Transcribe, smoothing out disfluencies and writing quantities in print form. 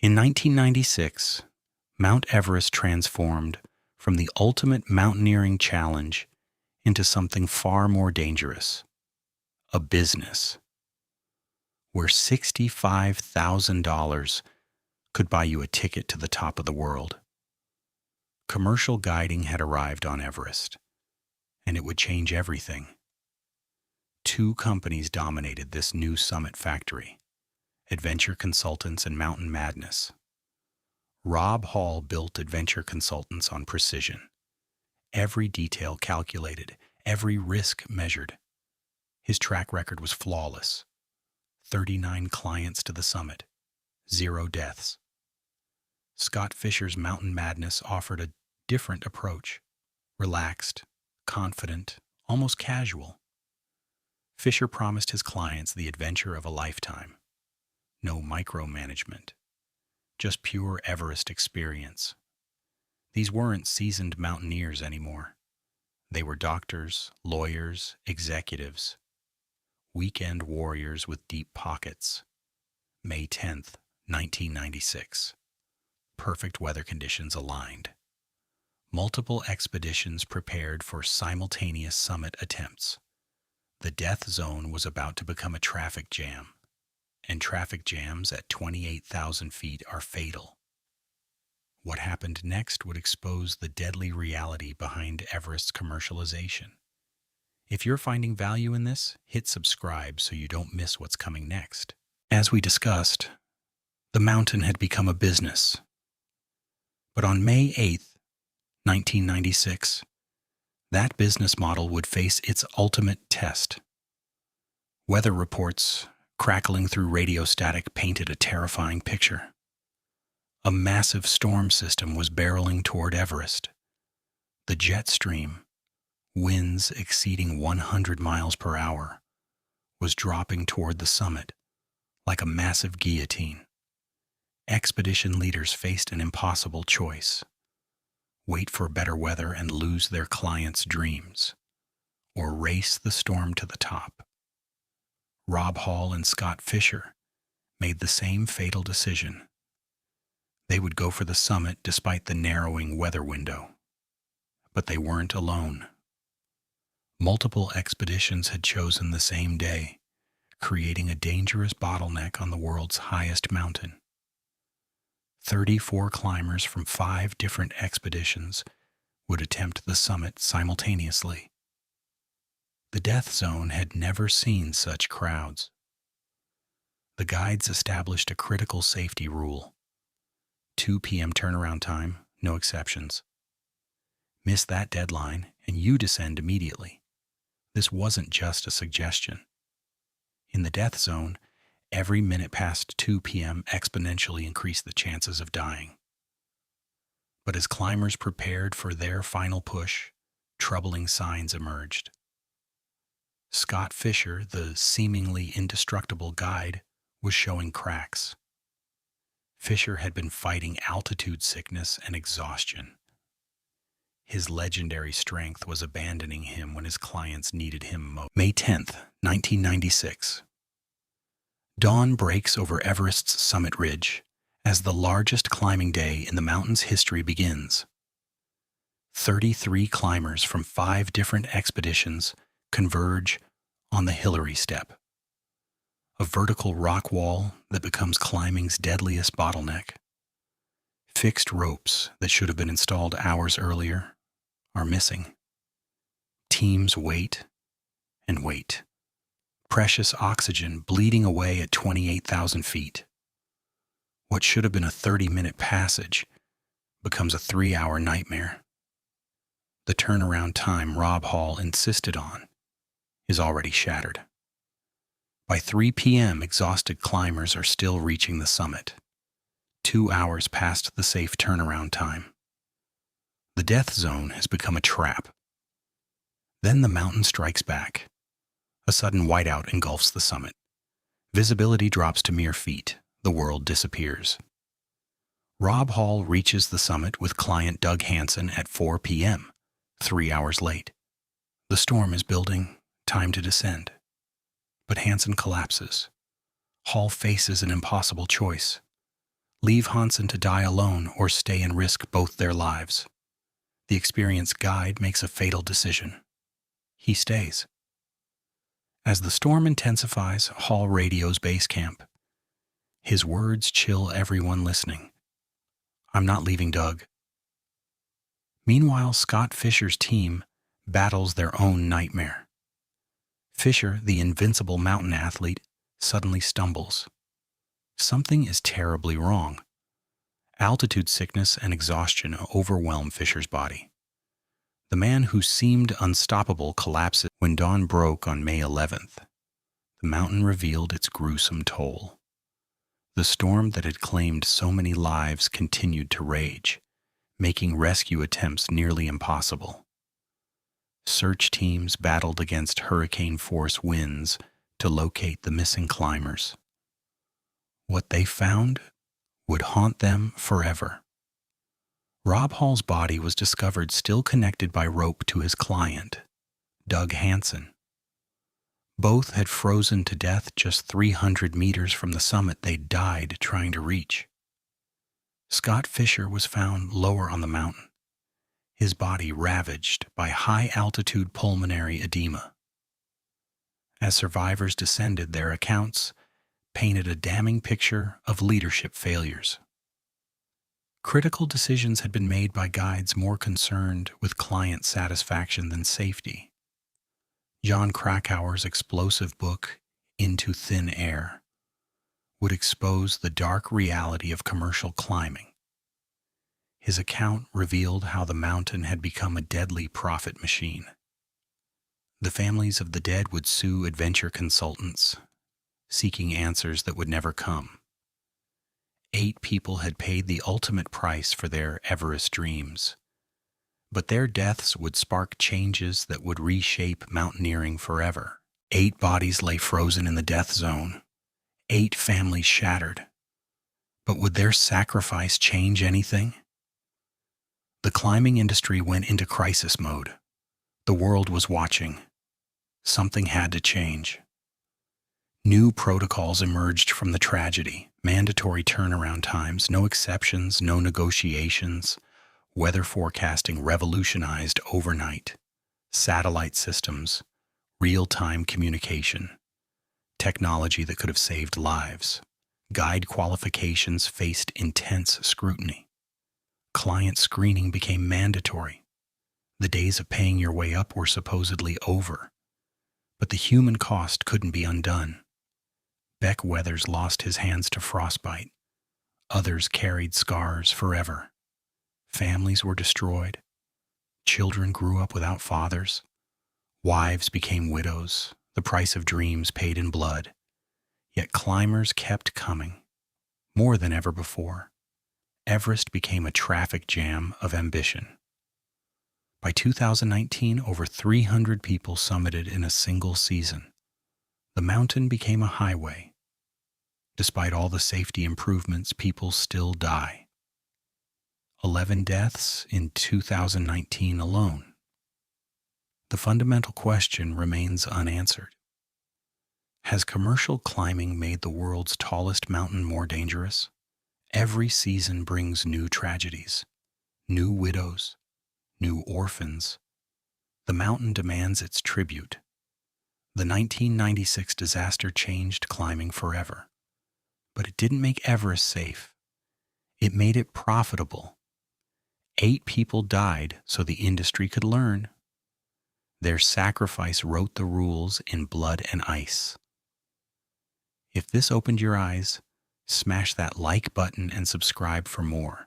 In 1996, Mount Everest transformed from the ultimate mountaineering challenge into something far more dangerous, a business, where $65,000 could buy you a ticket to the top of the world. Commercial guiding had arrived on Everest, and it would change everything. Two companies dominated this new summit factory: Adventure Consultants and Mountain Madness. Rob Hall built Adventure Consultants on precision. Every detail calculated, every risk measured. His track record was flawless. 39 clients to the summit, 0 deaths. Scott Fisher's Mountain Madness offered a different approach: relaxed, confident, almost casual. Fisher promised his clients the adventure of a lifetime. No micromanagement, just pure Everest experience. These weren't seasoned mountaineers anymore. They were doctors, lawyers, executives, weekend warriors with deep pockets. May 10th, 1996. Perfect weather conditions aligned. Multiple expeditions prepared for simultaneous summit attempts. The death zone was about to become a traffic jam, and traffic jams at 28,000 feet are fatal. What happened next would expose the deadly reality behind Everest's commercialization. If you're finding value in this, hit subscribe so you don't miss what's coming next. As we discussed, the mountain had become a business. But on May 8th, 1996, that business model would face its ultimate test. Weather reports crackling through radio static painted a terrifying picture. A massive storm system was barreling toward Everest. The jet stream, winds exceeding 100 miles per hour, was dropping toward the summit like a massive guillotine. Expedition leaders faced an impossible choice: wait for better weather and lose their clients' dreams, or race the storm to the top. Rob Hall and Scott Fisher made the same fatal decision. They would go for the summit despite the narrowing weather window. But they weren't alone. Multiple expeditions had chosen the same day, creating a dangerous bottleneck on the world's highest mountain. 34 climbers from 5 different expeditions would attempt the summit simultaneously. The death zone had never seen such crowds. The guides established a critical safety rule: 2 p.m. turnaround time, no exceptions. Miss that deadline and you descend immediately. This wasn't just a suggestion. In the death zone, every minute past 2 p.m. exponentially increased the chances of dying. But as climbers prepared for their final push, troubling signs emerged. Scott Fisher, the seemingly indestructible guide, was showing cracks. Fisher had been fighting altitude sickness and exhaustion. His legendary strength was abandoning him when his clients needed him most. May 10th, 1996. Dawn breaks over Everest's summit ridge as the largest climbing day in the mountain's history begins. 33 climbers from 5 different expeditions converge on the Hillary Step, a vertical rock wall that becomes climbing's deadliest bottleneck. Fixed ropes that should have been installed hours earlier are missing. Teams wait and wait. Precious oxygen bleeding away at 28,000 feet. What should have been a 30-minute passage becomes a 3-hour nightmare. The turnaround time Rob Hall insisted on is already shattered. By 3 p.m., exhausted climbers are still reaching the summit, 2 hours past the safe turnaround time. The death zone has become a trap. Then the mountain strikes back. A sudden whiteout engulfs the summit. Visibility drops to mere feet. The world disappears. Rob Hall reaches the summit with client Doug Hansen at 4 p.m., 3 hours late. The storm is building, time to descend. But Hansen collapses. Hall faces an impossible choice: Leave Hansen to die alone or stay and risk both their lives. The experienced guide makes a fatal decision. He stays. As the storm intensifies, Hall radios base camp. His words chill everyone listening. "I'm not leaving, Doug." Meanwhile, Scott Fisher's team battles their own nightmare. Fisher, the invincible mountain athlete, suddenly stumbles. Something is terribly wrong. Altitude sickness and exhaustion overwhelm Fisher's body. The man who seemed unstoppable collapses when dawn broke on May 11th. The mountain revealed its gruesome toll. The storm that had claimed so many lives continued to rage, making rescue attempts nearly impossible. Search teams battled against hurricane-force winds to locate the missing climbers. What they found would haunt them forever. Rob Hall's body was discovered still connected by rope to his client, Doug Hansen. Both had frozen to death just 300 meters from the summit they'd died trying to reach. Scott Fisher was found lower on the mountain, his body ravaged by high-altitude pulmonary edema. As survivors descended, their accounts painted a damning picture of leadership failures. Critical decisions had been made by guides more concerned with client satisfaction than safety. John Krakauer's explosive book, Into Thin Air, would expose the dark reality of commercial climbing. His account revealed how the mountain had become a deadly profit machine. The families of the dead would sue adventure consultants, seeking answers that would never come. 8 people had paid the ultimate price for their Everest dreams, but their deaths would spark changes that would reshape mountaineering forever. 8 bodies lay frozen in the death zone, 8 families shattered. But would their sacrifice change anything? The climbing industry went into crisis mode. The world was watching. Something had to change. New protocols emerged from the tragedy. Mandatory turnaround times, no exceptions, no negotiations. Weather forecasting revolutionized overnight. Satellite systems, real-time communication. Technology that could have saved lives. Guide qualifications faced intense scrutiny. Client screening became mandatory. The days of paying your way up were supposedly over. But the human cost couldn't be undone. Beck Weathers lost his hands to frostbite. Others carried scars forever. Families were destroyed. Children grew up without fathers. Wives became widows, the price of dreams paid in blood. Yet climbers kept coming, more than ever before. Everest became a traffic jam of ambition. By 2019, over 300 people summited in a single season. The mountain became a highway. Despite all the safety improvements, people still die. 11 deaths in 2019 alone. The fundamental question remains unanswered. Has commercial climbing made the world's tallest mountain more dangerous? Every season brings new tragedies, new widows, new orphans. The mountain demands its tribute. The 1996 disaster changed climbing forever. But it didn't make Everest safe. It made it profitable. 8 people died so the industry could learn. Their sacrifice wrote the rules in blood and ice. If this opened your eyes, smash that like button and subscribe for more.